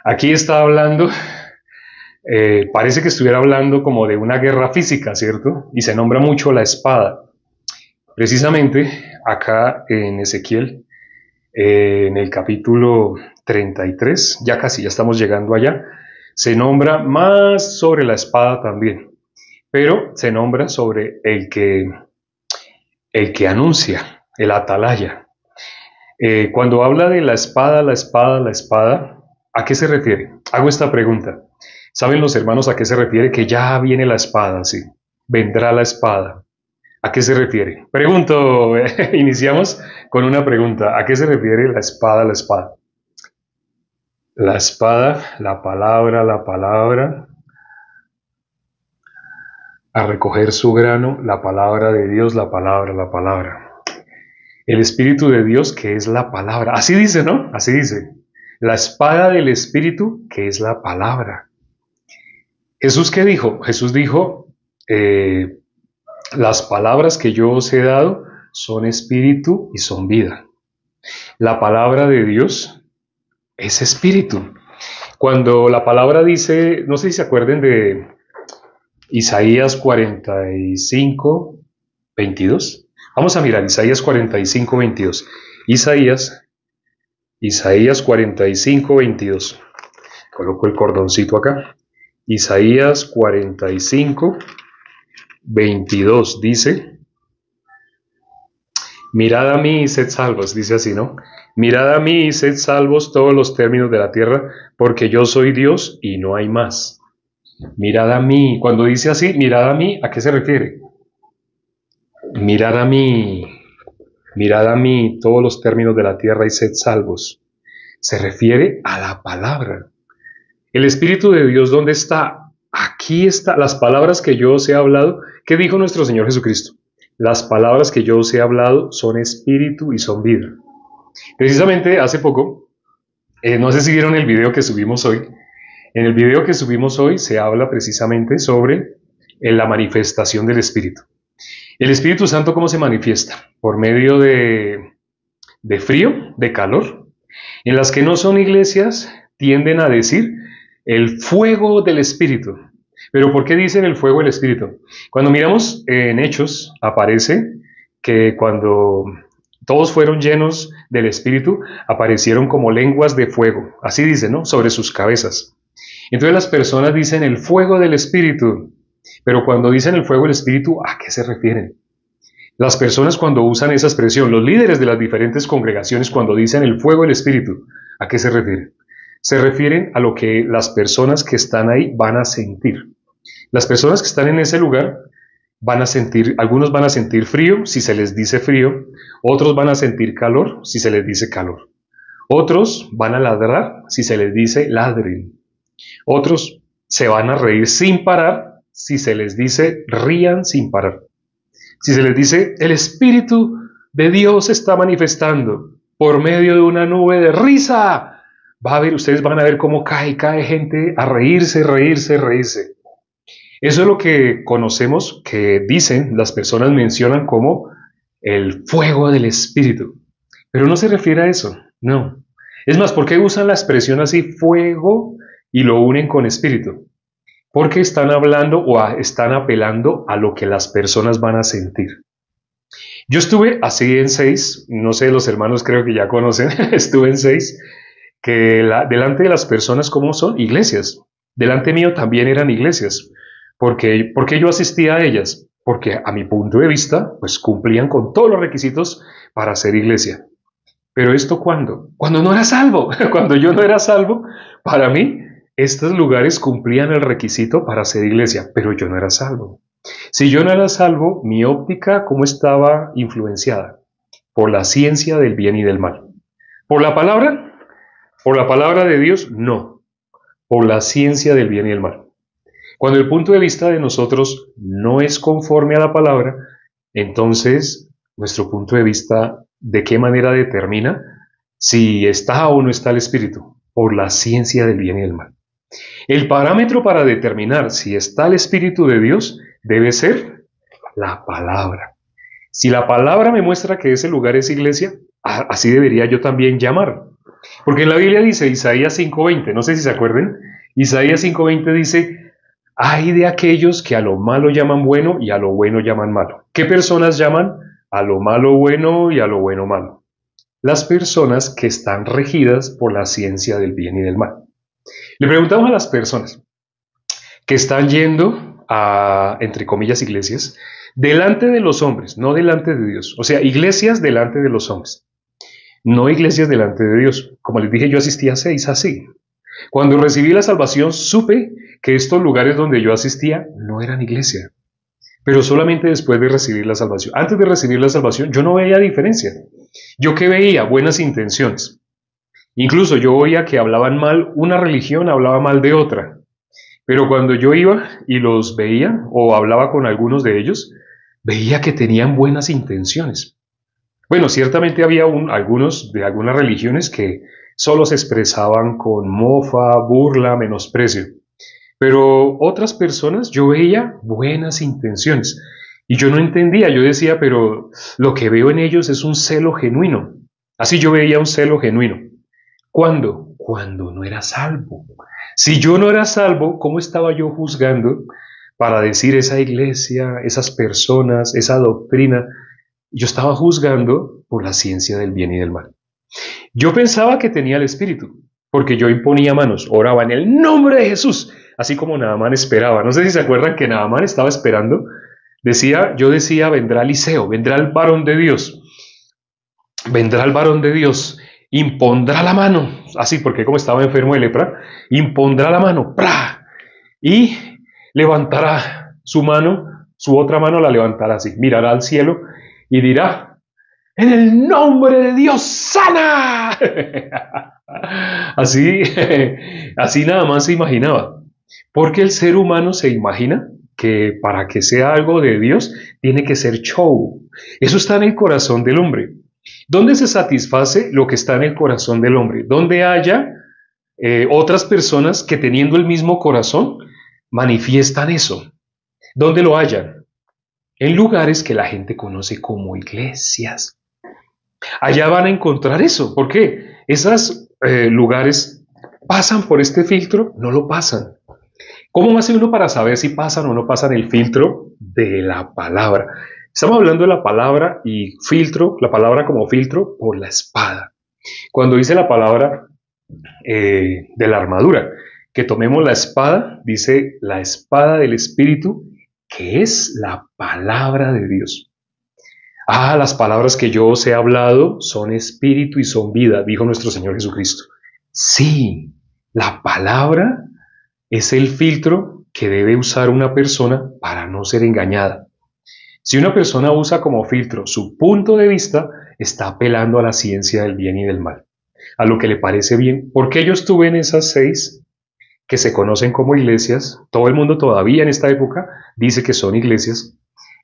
Aquí está hablando, parece que estuviera hablando como de una guerra física, ¿cierto? Y se nombra mucho la espada. Precisamente acá en Ezequiel, en el capítulo 33, ya casi, ya estamos llegando allá, se nombra más sobre la espada también, pero se nombra sobre el que anuncia, el atalaya. Cuando habla de la espada, la espada, la espada, ¿a qué se refiere? Hago esta pregunta. ¿Saben los hermanos a qué se refiere? Que ya viene la espada, sí. Vendrá la espada. ¿A qué se refiere? Pregunto, iniciamos con una pregunta. ¿A qué se refiere la espada, la espada? La espada, la palabra, a recoger su grano, la palabra de Dios, la palabra, la palabra. El Espíritu de Dios, que es la palabra. Así dice, ¿no? Así dice. La espada del Espíritu, que es la palabra. Jesús, ¿qué dijo? Jesús dijo, las palabras que yo os he dado son espíritu y son vida. La palabra de Dios es espíritu. Cuando la palabra dice, no sé si se acuerden de Isaías 45, 22. Vamos a mirar Isaías 45, 22. Isaías 45, 22. Coloco el cordoncito acá. Isaías 45, 22 dice, mirad a mí y sed salvos, dice así, ¿no? Mirad a mí y sed salvos todos los términos de la tierra, porque yo soy Dios y no hay más. Mirad a mí, cuando dice así, mirad a mí, ¿a qué se refiere? Mirad a mí todos los términos de la tierra y sed salvos. Se refiere a la palabra. El Espíritu de Dios, ¿dónde está? Aquí está, las palabras que yo os he hablado. ¿Qué dijo nuestro Señor Jesucristo? Las palabras que yo os he hablado son espíritu y son vida. Precisamente hace poco, no sé si vieron el video que subimos hoy. En el video que subimos hoy se habla precisamente sobre la manifestación del Espíritu. El Espíritu Santo, ¿cómo se manifiesta? Por medio de frío, de calor. En las que no son iglesias tienden a decir el fuego del Espíritu. Pero ¿por qué dicen el fuego del Espíritu? Cuando miramos en Hechos, aparece que cuando todos fueron llenos del Espíritu, aparecieron como lenguas de fuego. Así dice, ¿no? Sobre sus cabezas. Entonces las personas dicen el fuego del Espíritu. Pero cuando dicen el fuego del Espíritu, ¿a qué se refieren? Las personas cuando usan esa expresión, los líderes de las diferentes congregaciones cuando dicen el fuego del Espíritu, ¿a qué se refieren? Se refieren a lo que las personas que están ahí van a sentir. Las personas que están en ese lugar van a sentir, algunos van a sentir frío si se les dice frío, otros van a sentir calor si se les dice calor. Otros van a ladrar si se les dice ladren. Otros se van a reír sin parar si se les dice rían sin parar. Si se les dice el Espíritu de Dios está manifestando por medio de una nube de risa, ustedes van a ver cómo cae gente a reírse, reírse, reírse. Eso es lo que conocemos, que dicen, las personas mencionan como el fuego del Espíritu. Pero no se refiere a eso, no. Es más, ¿por qué usan la expresión así, fuego, y lo unen con espíritu? Porque están hablando o están apelando a lo que las personas van a sentir. Yo estuve así en 6, no sé, los hermanos creo que ya conocen, estuve en 6, que delante de las personas, ¿cómo son? Iglesias. Delante mío también eran iglesias. ¿Por qué yo asistía a ellas? Porque a mi punto de vista, pues cumplían con todos los requisitos para ser iglesia. Pero ¿esto cuándo? Cuando no era salvo. Cuando yo no era salvo, para mí, estos lugares cumplían el requisito para ser iglesia, pero yo no era salvo. Si yo no era salvo, mi óptica, ¿cómo estaba influenciada? Por la ciencia del bien y del mal. ¿Por la palabra? ¿Por la palabra de Dios? No. Por la ciencia del bien y del mal. Cuando el punto de vista de nosotros no es conforme a la palabra, entonces nuestro punto de vista, ¿de qué manera determina si está o no está el Espíritu? Por la ciencia del bien y del mal. El parámetro para determinar si está el Espíritu de Dios debe ser la palabra. Si la palabra me muestra que ese lugar es iglesia, así debería yo también llamar. Porque en la Biblia dice, Isaías 5:20, no sé si se acuerden, Isaías 5:20 dice, ay de aquellos que a lo malo llaman bueno y a lo bueno llaman malo. ¿Qué personas llaman a lo malo bueno y a lo bueno malo? Las personas que están regidas por la ciencia del bien y del mal. Le preguntamos a las personas que están yendo a, entre comillas, iglesias, delante de los hombres, no delante de Dios. O sea, iglesias delante de los hombres, no iglesias delante de Dios. Como les dije, yo asistía a 6 así. Cuando recibí la salvación, supe que estos lugares donde yo asistía no eran iglesia, pero solamente después de recibir la salvación. Antes de recibir la salvación, yo no veía diferencia. Yo que veía buenas intenciones. Incluso yo oía que hablaban mal, una religión hablaba mal de otra. Pero cuando yo iba y los veía o hablaba con algunos de ellos, veía que tenían buenas intenciones. Bueno, ciertamente había algunos de algunas religiones que solo se expresaban con mofa, burla, menosprecio. Pero otras personas yo veía buenas intenciones. Y yo no entendía, yo decía, pero lo que veo en ellos es un celo genuino. Así yo veía un celo genuino. ¿Cuándo? Cuando no era salvo. Si yo no era salvo, ¿cómo estaba yo juzgando para decir esa iglesia, esas personas, esa doctrina? Yo estaba juzgando por la ciencia del bien y del mal. Yo pensaba que tenía el Espíritu, porque yo imponía manos, oraba en el nombre de Jesús, así como Naamán esperaba. No sé si se acuerdan que Naamán estaba esperando. Yo decía, vendrá Eliseo, vendrá el varón de Dios, vendrá el varón de Dios, impondrá la mano, así porque como estaba enfermo de lepra, impondrá la mano, ¡pra! Y levantará su mano, su otra mano la levantará así, mirará al cielo y dirá, en el nombre de Dios, sana. Así, así nada más se imaginaba. Porque el ser humano se imagina que para que sea algo de Dios tiene que ser show. Eso está en el corazón del hombre. ¿Dónde se satisface lo que está en el corazón del hombre? Donde haya otras personas que teniendo el mismo corazón manifiestan eso. ¿Dónde lo hayan? En lugares que la gente conoce como iglesias. Allá van a encontrar eso. ¿Por qué? Esos lugares pasan por este filtro, no lo pasan. ¿Cómo hace uno para saber si pasan o no pasan el filtro de la palabra? Estamos hablando de la palabra y filtro, la palabra como filtro por la espada. Cuando dice la palabra de la armadura, que tomemos la espada, dice la espada del Espíritu, que es la palabra de Dios. Ah, las palabras que yo os he hablado son espíritu y son vida, dijo nuestro Señor Jesucristo. Sí, la palabra es el filtro que debe usar una persona para no ser engañada. Si una persona usa como filtro su punto de vista, está apelando a la ciencia del bien y del mal, a lo que le parece bien. Porque yo estuve en esas 6 que se conocen como iglesias, todo el mundo todavía en esta época dice que son iglesias,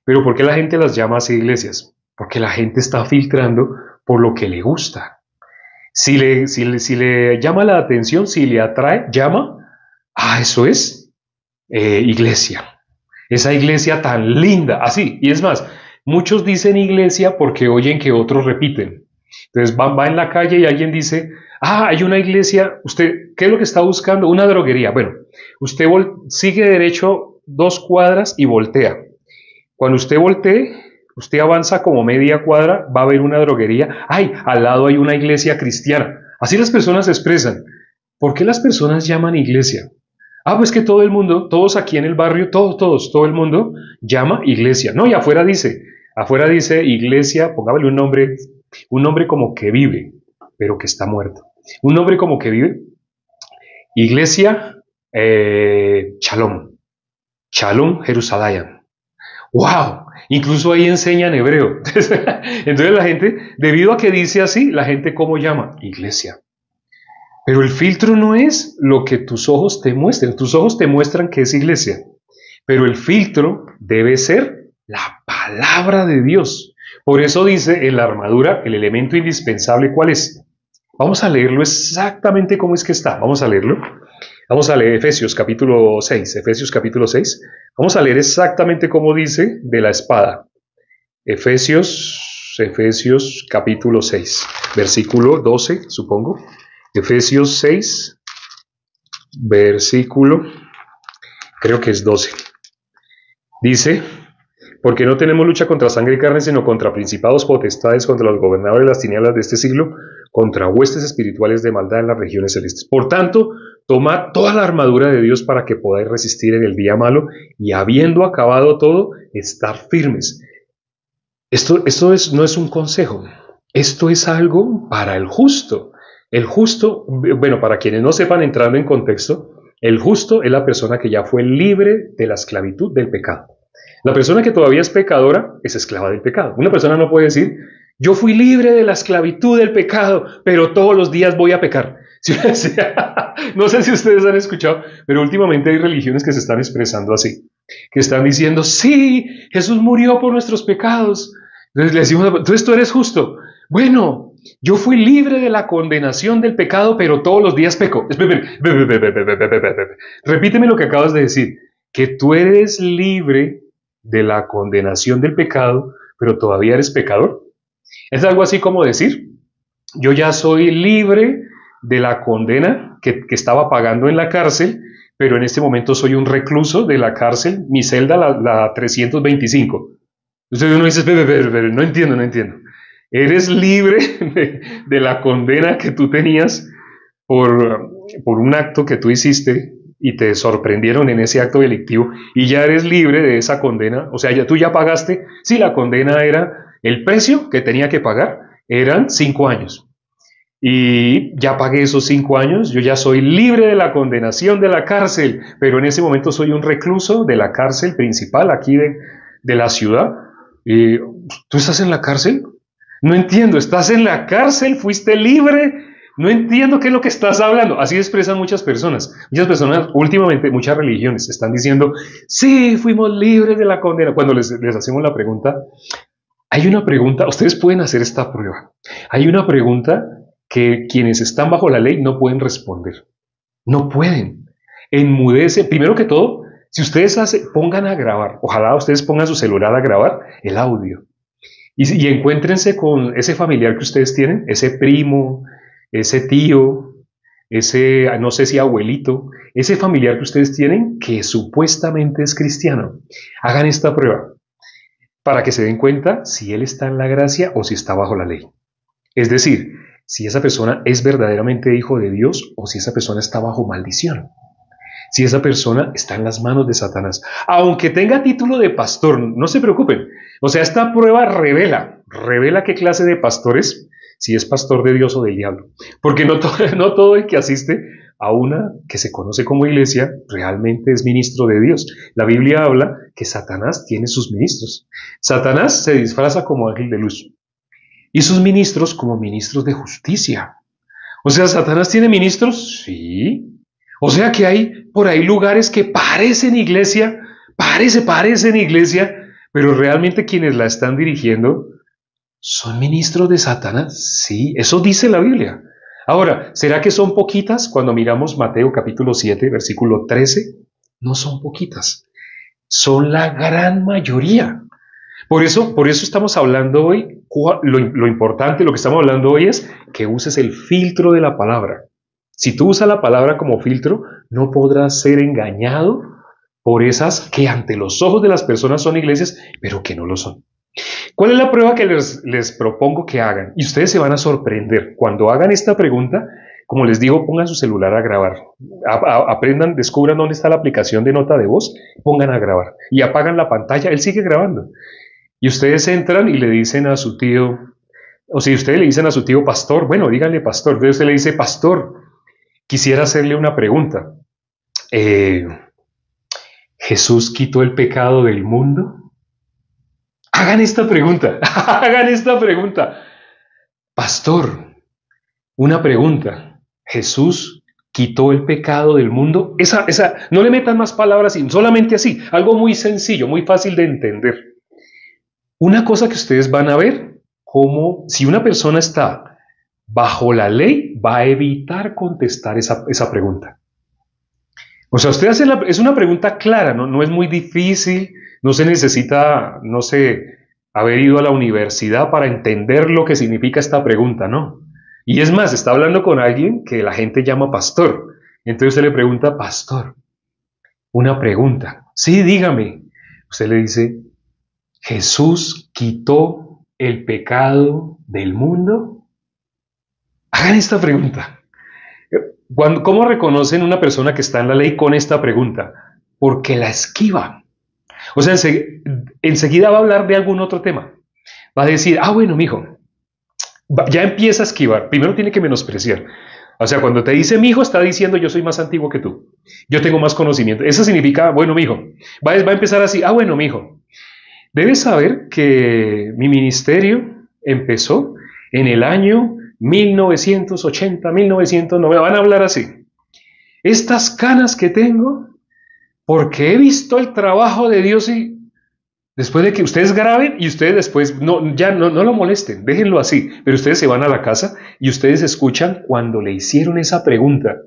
pero ¿por qué la gente las llama así iglesias? Porque la gente está filtrando por lo que le gusta. Si le llama la atención, si le atrae, llama, eso es iglesia. Esa iglesia tan linda, así. Y es más, muchos dicen iglesia porque oyen que otros repiten. Entonces va en la calle y alguien dice, hay una iglesia, usted, ¿qué es lo que está buscando? Una droguería. Bueno, usted sigue derecho 2 cuadras y voltea. Cuando usted voltee, usted avanza como media cuadra, va a haber una droguería. Al lado hay una iglesia cristiana. Así las personas se expresan. ¿Por qué las personas llaman iglesia? Pues que todo el mundo, todos aquí en el barrio, todo el mundo llama iglesia. No, y afuera dice iglesia, pongámosle un nombre como que vive, pero que está muerto. Un nombre como que vive. Iglesia, Shalom. Shalom, Jerusalén. ¡Wow! Incluso ahí enseñan hebreo. Entonces la gente, debido a que dice así, la gente ¿cómo llama? Iglesia. Pero el filtro no es lo que tus ojos te muestren. Tus ojos te muestran que es iglesia. Pero el filtro debe ser la palabra de Dios. Por eso dice en la armadura, el elemento indispensable, ¿cuál es? Vamos a leerlo exactamente como es que está. Vamos a leerlo. Vamos a leer Efesios capítulo 6. Efesios capítulo 6. Vamos a leer exactamente como dice de la espada. Efesios capítulo 6. Versículo 12, supongo. Efesios 6, versículo, creo que es 12. Dice, porque no tenemos lucha contra sangre y carne, sino contra principados, potestades, contra los gobernadores de las tinieblas de este siglo, contra huestes espirituales de maldad en las regiones celestes. Por tanto, tomad toda la armadura de Dios para que podáis resistir en el día malo, y habiendo acabado todo, estar firmes. Esto no es un consejo, esto es algo para el justo. El justo, bueno, para quienes no sepan, entrando en contexto, el justo es la persona que ya fue libre de la esclavitud del pecado. La persona que todavía es pecadora es esclava del pecado. Una persona no puede decir, yo fui libre de la esclavitud del pecado, pero todos los días voy a pecar. No sé si ustedes han escuchado, pero últimamente hay religiones que se están expresando así, que están diciendo, sí, Jesús murió por nuestros pecados. Entonces le decimos, entonces tú eres justo. Bueno, yo fui libre de la condenación del pecado, pero todos los días peco. Repíteme lo que acabas de decir, que tú eres libre de la condenación del pecado, pero todavía eres pecador. Es algo así como decir, yo ya soy libre de la condena que estaba pagando en la cárcel, pero en este momento soy un recluso de la cárcel, mi celda la 325. Entonces uno dice, no entiendo. Eres libre de la condena que tú tenías por un acto que tú hiciste y te sorprendieron en ese acto delictivo y ya eres libre de esa condena. O sea, tú ya pagaste, sí, la condena era, el precio que tenía que pagar eran 5 años. Y ya pagué esos 5 años, yo ya soy libre de la condenación de la cárcel, pero en ese momento soy un recluso de la cárcel principal aquí de la ciudad. ¿Tú estás en la cárcel? No entiendo, ¿estás en la cárcel? ¿Fuiste libre? No entiendo qué es lo que estás hablando. Así expresan muchas personas. Muchas personas, últimamente, muchas religiones están diciendo, sí, fuimos libres de la condena. Cuando les hacemos la pregunta, hay una pregunta, ustedes pueden hacer esta prueba. Hay una pregunta que quienes están bajo la ley no pueden responder. No pueden. Enmudece. Primero que todo, si ustedes pongan a grabar, ojalá ustedes pongan su celular a grabar el audio. Y encuéntrense con ese familiar que ustedes tienen, ese primo, ese tío, ese, no sé si abuelito, ese familiar que ustedes tienen que supuestamente es cristiano. Hagan esta prueba para que se den cuenta si él está en la gracia o si está bajo la ley. Es decir, si esa persona es verdaderamente hijo de Dios o si esa persona está bajo maldición. Si esa persona está en las manos de Satanás. Aunque tenga título de pastor, no se preocupen. O sea, esta prueba revela qué clase de pastor es, si es pastor de Dios o del diablo. Porque no todo el que asiste a una que se conoce como iglesia realmente es ministro de Dios. La Biblia habla que Satanás tiene sus ministros. Satanás se disfraza como ángel de luz y sus ministros como ministros de justicia. O sea, ¿Satanás tiene ministros? Sí. O sea que hay por ahí lugares que parecen iglesia, parecen iglesia, pero realmente quienes la están dirigiendo son ministros de Satanás. Sí, eso dice la Biblia. Ahora, ¿será que son poquitas? Cuando miramos Mateo capítulo 7, versículo 13, no son poquitas, son la gran mayoría. Por eso estamos hablando hoy, lo importante, lo que estamos hablando hoy es que uses el filtro de la palabra. Si tú usas la palabra como filtro, no podrás ser engañado por esas que ante los ojos de las personas son iglesias, pero que no lo son. ¿Cuál es la prueba que les propongo que hagan? Y ustedes se van a sorprender. Cuando hagan esta pregunta, como les digo, pongan su celular a grabar. Aprendan, descubran dónde está la aplicación de nota de voz, pongan a grabar. Y apagan la pantalla, él sigue grabando. Y ustedes entran y le dicen a su tío, o si ustedes le dicen a su tío pastor, bueno, díganle pastor. Entonces usted le dice, pastor, quisiera hacerle una pregunta. ¿Jesús quitó el pecado del mundo? Hagan esta pregunta, hagan esta pregunta. Pastor, una pregunta. ¿Jesús quitó el pecado del mundo? No le metan más palabras, solamente así, algo muy sencillo, muy fácil de entender. Una cosa que ustedes van a ver, como si una persona está bajo la ley, va a evitar contestar esa pregunta. O sea, usted es una pregunta clara, ¿no? No es muy difícil, no se necesita, no sé, haber ido a la universidad para entender lo que significa esta pregunta, ¿no? Y es más, está hablando con alguien que la gente llama pastor. Entonces usted le pregunta, pastor, una pregunta. Sí, dígame. Usted le dice, ¿Jesús quitó el pecado del mundo? Hagan esta pregunta. ¿Cómo reconocen una persona que está en la ley con esta pregunta? Porque la esquiva. O sea, enseguida va a hablar de algún otro tema. Va a decir, bueno, mijo, ya empieza a esquivar. Primero tiene que menospreciar. O sea, cuando te dice mijo, está diciendo yo soy más antiguo que tú. Yo tengo más conocimiento. Eso significa, bueno, mijo. Va a empezar así, bueno, mijo. Debes saber que mi ministerio empezó en el año 1980, 1990. Van a hablar así. Estas canas que tengo, porque he visto el trabajo de Dios y después de que ustedes graben y ustedes después ya no lo molesten, déjenlo así, pero ustedes se van a la casa y ustedes escuchan cuando le hicieron esa pregunta.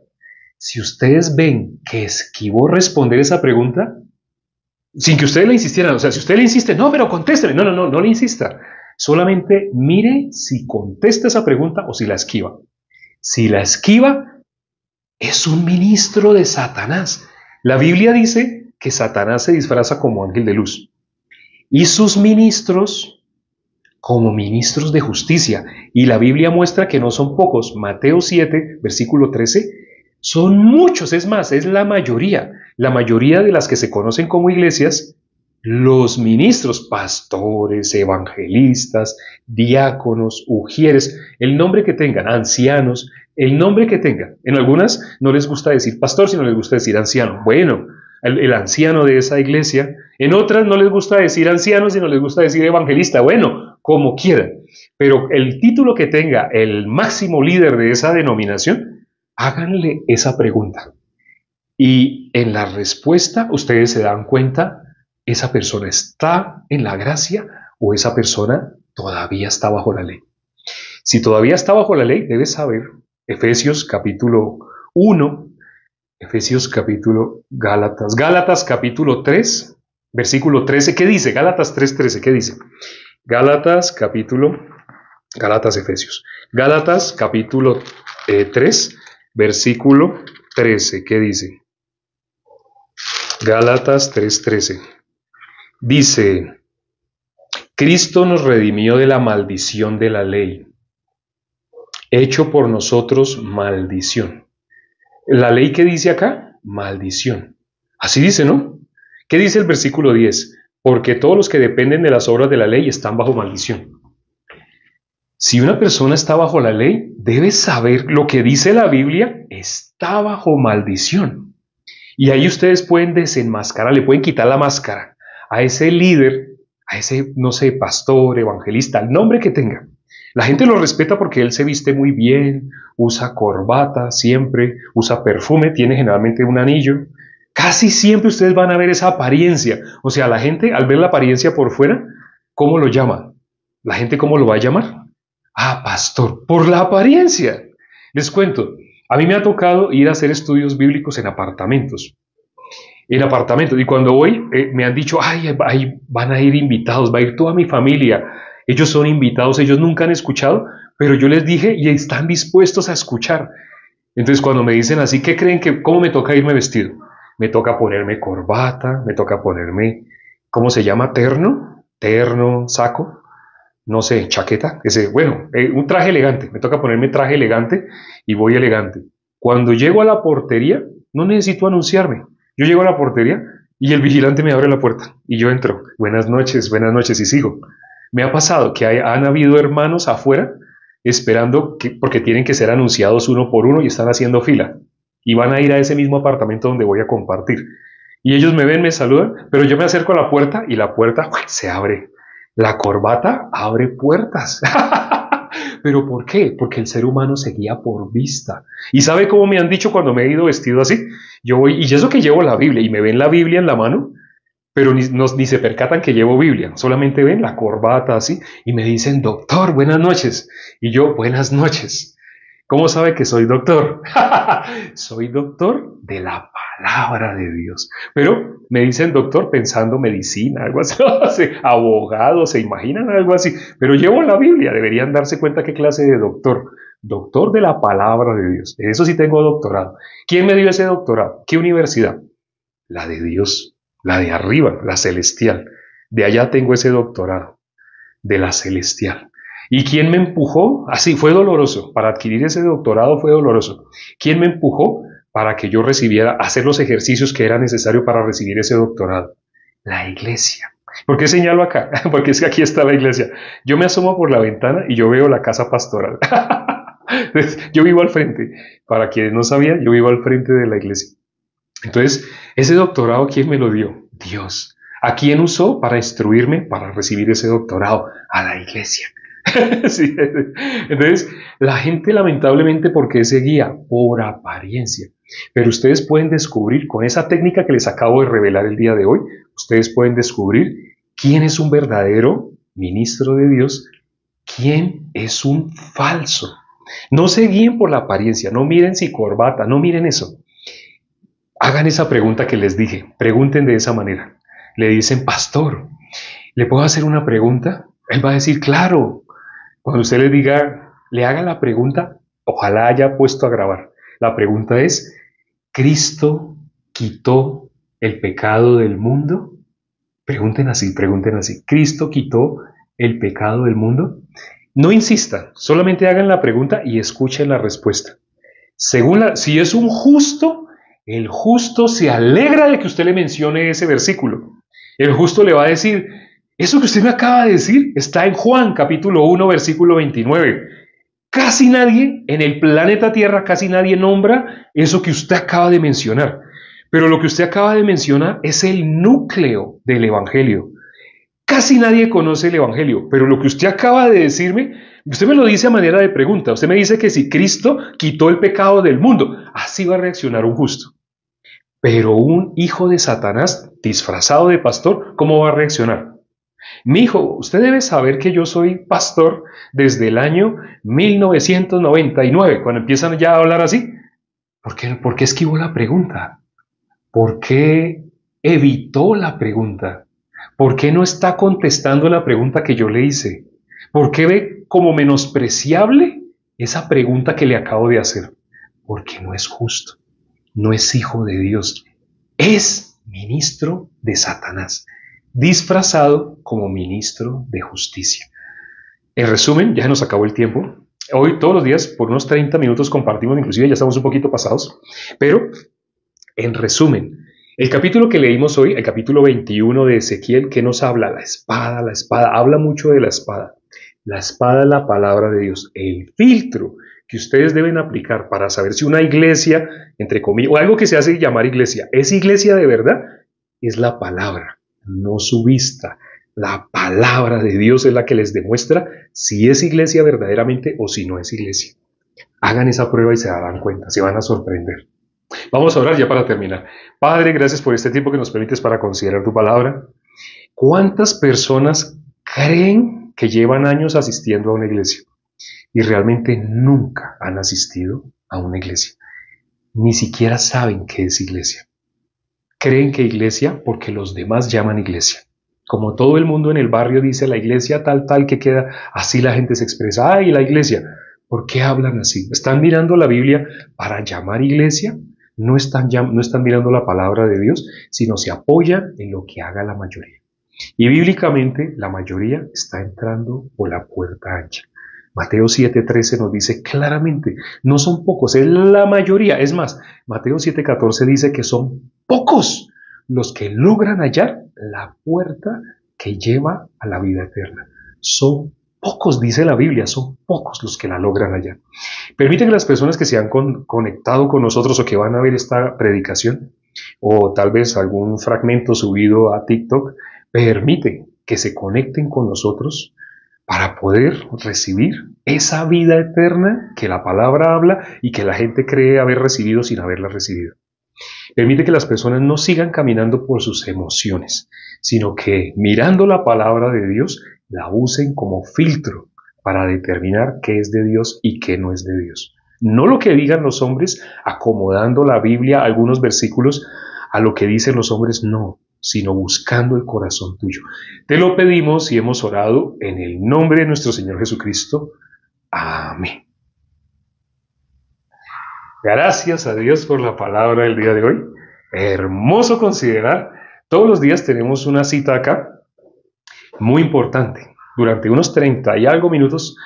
Si ustedes ven que esquivó responder esa pregunta, sin que ustedes le insistieran, o sea, si usted le insiste, no, pero contésteme, no le insista, solamente mire si contesta esa pregunta o si la esquiva. Si la esquiva, es un ministro de Satanás. La Biblia dice que Satanás se disfraza como ángel de luz y sus ministros como ministros de justicia. Y la Biblia muestra que no son pocos. Mateo 7, versículo 13, son muchos, es más, es la mayoría de las que se conocen como iglesias, los ministros, pastores, evangelistas, diáconos, ujieres, el nombre que tengan, ancianos, el nombre que tengan. En algunas no les gusta decir pastor, sino les gusta decir anciano. Bueno, el anciano de esa iglesia. En otras no les gusta decir anciano, sino les gusta decir evangelista. Bueno, como quieran. Pero el título que tenga el máximo líder de esa denominación, háganle esa pregunta. Y en la respuesta ustedes se dan cuenta, esa persona está en la gracia o esa persona todavía está bajo la ley. Si todavía está bajo la ley, debes saber, Efesios capítulo 1, Gálatas capítulo 3, versículo 13, ¿qué dice? Gálatas 3:13, ¿qué dice? Gálatas capítulo 3, versículo 13, ¿qué dice? Gálatas 3:13. Dice, Cristo nos redimió de la maldición de la ley, hecho por nosotros maldición. ¿La ley qué dice acá? Maldición. Así dice, ¿no? ¿Qué dice el versículo 10? Porque todos los que dependen de las obras de la ley están bajo maldición. Si una persona está bajo la ley, debe saber lo que dice la Biblia, está bajo maldición. Y ahí ustedes pueden desenmascarar, le pueden quitar la máscara a ese líder, a ese, no sé, pastor, evangelista, el nombre que tenga. La gente lo respeta porque él se viste muy bien, usa corbata siempre, usa perfume, tiene generalmente un anillo. Casi siempre ustedes van a ver esa apariencia. O sea, la gente al ver la apariencia por fuera, ¿cómo lo llama? ¿La gente cómo lo va a llamar? Pastor, por la apariencia. Les cuento. A mí me ha tocado ir a hacer estudios bíblicos en apartamentos. Y cuando voy, me han dicho, van a ir invitados, va a ir toda mi familia. Ellos son invitados, ellos nunca han escuchado, pero yo les dije y están dispuestos a escuchar. Entonces cuando me dicen así, ¿qué creen que, cómo me toca irme vestido? Me toca ponerme corbata, me toca ponerme, ¿cómo se llama? Terno, saco. No sé, chaqueta, un traje elegante, me toca ponerme traje elegante y voy elegante. Cuando llego a la portería, no necesito anunciarme. Yo llego a la portería y el vigilante me abre la puerta y yo entro. Buenas noches y sigo. Me ha pasado que han habido hermanos afuera esperando porque tienen que ser anunciados uno por uno y están haciendo fila y van a ir a ese mismo apartamento donde voy a compartir. Y ellos me ven, me saludan, pero yo me acerco a la puerta y la puerta se abre. La corbata abre puertas. ¿Pero por qué? Porque el ser humano se guía por vista. ¿Y sabe cómo me han dicho cuando me he ido vestido así? Yo voy, y eso que llevo la Biblia, y me ven la Biblia en la mano, pero ni se percatan que llevo Biblia. Solamente ven la corbata así, y me dicen, doctor, buenas noches. Y yo, buenas noches. ¿Cómo sabe que soy doctor? Soy doctor de la palabra. palabra de Dios. Pero me dicen doctor pensando medicina, algo así, abogado, se imaginan algo así. Pero llevo la Biblia, deberían darse cuenta qué clase de doctor. Doctor de la palabra de Dios. En eso sí tengo doctorado. ¿Quién me dio ese doctorado? ¿Qué universidad? La de Dios, la de arriba, la celestial. De allá tengo ese doctorado, de la celestial. ¿Y quién me empujó? Así fue doloroso. Para adquirir ese doctorado fue doloroso. ¿Quién me empujó para que yo recibiera, hacer los ejercicios que era necesario para recibir ese doctorado? La iglesia. ¿Por qué señalo acá? Porque es que aquí está la iglesia. Yo me asomo por la ventana y yo veo la casa pastoral. Yo vivo al frente. Para quienes no sabían, yo vivo al frente de la iglesia. Entonces, ese doctorado, ¿quién me lo dio? Dios. ¿A quién usó para instruirme para recibir ese doctorado? A la iglesia. Sí. Entonces, la gente lamentablemente, ¿por qué se guía? Por apariencia. Pero ustedes pueden descubrir, con esa técnica que les acabo de revelar el día de hoy, ustedes pueden descubrir quién es un verdadero ministro de Dios, quién es un falso. No se guíen por la apariencia, no miren si corbata, no miren eso. Hagan esa pregunta que les dije, pregunten de esa manera. Le dicen, pastor, ¿le puedo hacer una pregunta? Él va a decir, claro. Cuando usted le diga, le haga la pregunta, ojalá haya puesto a grabar. La pregunta es, ¿Cristo quitó el pecado del mundo? Pregunten así, pregunten así. ¿Cristo quitó el pecado del mundo? No insistan, solamente hagan la pregunta y escuchen la respuesta. Si es un justo, el justo se alegra de que usted le mencione ese versículo. El justo le va a decir, eso que usted me acaba de decir está en Juan capítulo 1 versículo 29. Casi nadie en el planeta Tierra, casi nadie nombra eso que usted acaba de mencionar. Pero lo que usted acaba de mencionar es el núcleo del Evangelio. Casi nadie conoce el Evangelio, pero lo que usted acaba de decirme, usted me lo dice a manera de pregunta. Usted me dice que si Cristo quitó el pecado del mundo, así va a reaccionar un justo. Pero un hijo de Satanás, disfrazado de pastor, ¿cómo va a reaccionar? Mi hijo, usted debe saber que yo soy pastor desde el año 1999, cuando empiezan ya a hablar así. ¿Por qué esquivó la pregunta? ¿Por qué evitó la pregunta? ¿Por qué no está contestando la pregunta que yo le hice? ¿Por qué ve como menospreciable esa pregunta que le acabo de hacer? Porque no es justo, no es hijo de Dios, es ministro de Satanás, disfrazado como ministro de justicia. En resumen, ya nos acabó el tiempo. Hoy todos los días por unos 30 minutos compartimos, inclusive ya estamos un poquito pasados, pero en resumen, el capítulo que leímos hoy, el capítulo 21 de Ezequiel, ¿qué nos habla? La espada, habla mucho de la espada. La espada es la palabra de Dios, el filtro que ustedes deben aplicar para saber si una iglesia, entre comillas, o algo que se hace llamar iglesia, ¿es iglesia de verdad? Es la palabra, no su vista. La palabra de Dios es la que les demuestra si es iglesia verdaderamente o si no es iglesia. Hagan esa prueba y se darán cuenta, se van a sorprender. Vamos a orar ya para terminar. Padre, gracias por este tiempo que nos permites para considerar tu palabra. ¿Cuántas personas creen que llevan años asistiendo a una iglesia y realmente nunca han asistido a una iglesia? Ni siquiera saben qué es iglesia. Creen que iglesia porque los demás llaman iglesia. Como todo el mundo en el barrio dice la iglesia tal que queda, así la gente se expresa. ¡Ay, la iglesia! ¿Por qué hablan así? ¿Están mirando la Biblia para llamar iglesia? No están mirando la palabra de Dios, sino se apoyan en lo que haga la mayoría. Y bíblicamente la mayoría está entrando por la puerta ancha. Mateo 7:13 nos dice claramente, no son pocos, es la mayoría. Es más, Mateo 7:14 dice que son pocos los que logran hallar la puerta que lleva a la vida eterna. Son pocos, dice la Biblia, son pocos los que la logran hallar. Permite que las personas que se han conectado con nosotros o que van a ver esta predicación, o tal vez algún fragmento subido a TikTok, permite que se conecten con nosotros para poder recibir esa vida eterna que la palabra habla y que la gente cree haber recibido sin haberla recibido. Permite que las personas no sigan caminando por sus emociones, sino que mirando la palabra de Dios, la usen como filtro para determinar qué es de Dios y qué no es de Dios. No lo que digan los hombres, acomodando la Biblia, algunos versículos, a lo que dicen los hombres, no, sino buscando el corazón tuyo. Te lo pedimos y hemos orado en el nombre de nuestro Señor Jesucristo. Amén. Gracias a Dios por la palabra del día de hoy. Hermoso considerar. Todos los días tenemos una cita acá, muy importante. Durante unos 30 y algo minutos,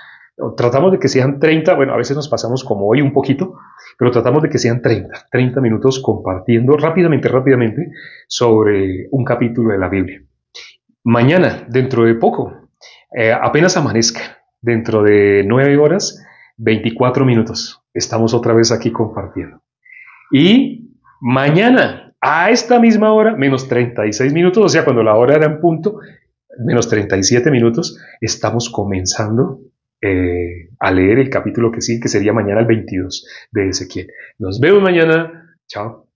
tratamos de que sean 30, bueno, a veces nos pasamos como hoy un poquito, pero tratamos de que sean 30 minutos compartiendo rápidamente sobre un capítulo de la Biblia. Mañana, dentro de poco, apenas amanezca, dentro de 9 horas, 24 minutos, estamos otra vez aquí compartiendo. Y mañana, a esta misma hora, menos 36 minutos, o sea, cuando la hora era en punto, menos 37 minutos, estamos comenzando a leer el capítulo que sigue, que sería mañana el 22 de Ezequiel. Nos vemos mañana. Chao.